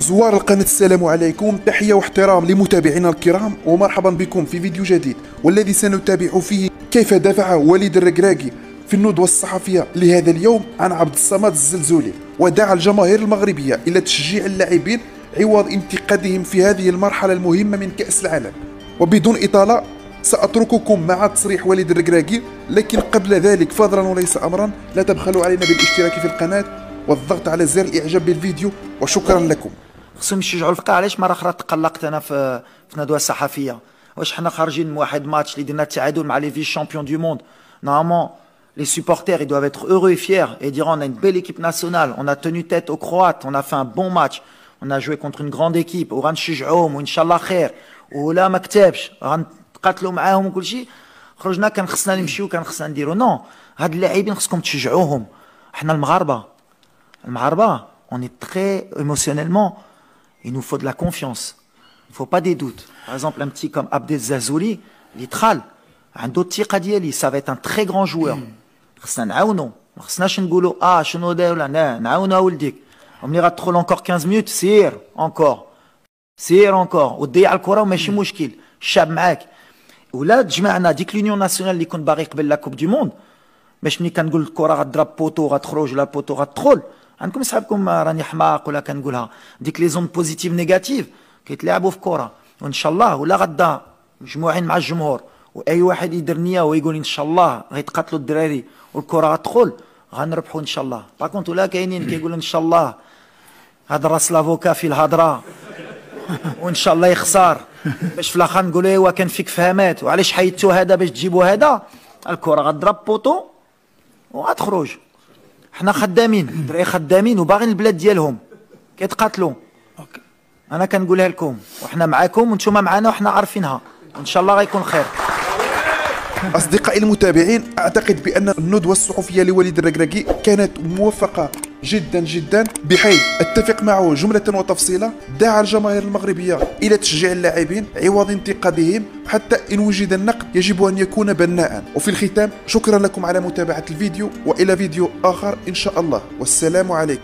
زوار القناة السلام عليكم، تحية واحترام لمتابعينا الكرام ومرحبا بكم في فيديو جديد، والذي سنتابع فيه كيف دافع وليد الركراكي في الندوة الصحفية لهذا اليوم عن عبد الصمد الزلزولي، ودعا الجماهير المغربية إلى تشجيع اللاعبين عوض انتقادهم في هذه المرحلة المهمة من كأس العالم. وبدون إطالة سأترككم مع تصريح وليد الركراكي، لكن قبل ذلك فضلا وليس أمرا لا تبخلوا علينا بالاشتراك في القناة والضغط على زر الإعجاب بالفيديو، وشكرا لكم. خصهم يشجعوا الفرقه. علاش مره اخرى تقلقت انا في ندوه صحفيه؟ واش حنا خارجين من واحد ماتش اللي درنا التعادل مع لي فيس شامبيون دو موند؟ نورمالمون les supporters ils doivent être heureux et fiers et dire on a une belle équipe nationale, on a tenu tête aux Croates, on a fait un bon match, on a joué contre une grande équipe وغنشجعوهم وان شاء الله خير ولا ما كتبش غنتقاتلوا معاهم وكل شيء. خرجنا كان خصنا نمشيو كان خصنا نديرو نو. هاد اللاعبين خصكم تشجعوهم. حنا المغاربه on est très émotionnellement, il nous faut de la confiance, il ne faut pas des doutes. Par exemple, un petit comme Abdel Zazouli, l'Itral, un autre ثقة ديالي, ça va être un très grand joueur. خصنا نعاونو، ما خصناش نقولوا شنو دار ولا لا، نعاونو ولديك. وملي غتدخل encore 15 minutes سير encore وتضيع الكرة وماشي مشكل، الشعب معاك. ولا تجمعنا ديك لونيون ناسيونال اللي كنت باغي قبل لا كوب دي موند، باش ملي كنقول الكرة غتضرب بوطو غتخرج ولا بوطو غتدخل، عندكم صحابكم راني حماق ولا كنقولها، ديك لي زون بوزيتيف نيجاتيف كيتلعبوا في كره. وان شاء الله ولا غدا مجموعين مع الجمهور واي واحد يدير نيه ويقول ان شاء الله غيتقاتلوا الدراري والكره غتدخل غنربحوا ان شاء الله. باكونت ولا كاينين كيقولوا ان شاء الله هذا راس لافوكا في الهضره وان شاء الله يخسر، باش في الاخر نقولوا ايوا كان فيك فهمات وعلاش حيدتوا هذا باش تجيبوا هذا. الكره غتضرب بوطو وغتخرج. حنا خدامين، الدراري خدامين وباغيين البلاد ديالهم كيتقاتلوا. انا كنقولها لكم وحنا معاكم وانتم معنا وحنا عارفينها، ان شاء الله غيكون خير. أصدقائي المتابعين، أعتقد بأن الندوة الصحفية لوليد الركراكي كانت موفقة جدا جدا، بحيث اتفق معه جملة وتفصيلا. دعا الجماهير المغربية إلى تشجيع اللاعبين عوض انتقادهم، حتى إن وجد النقد يجب أن يكون بناء. وفي الختام شكرا لكم على متابعة الفيديو، وإلى فيديو آخر إن شاء الله، والسلام عليكم.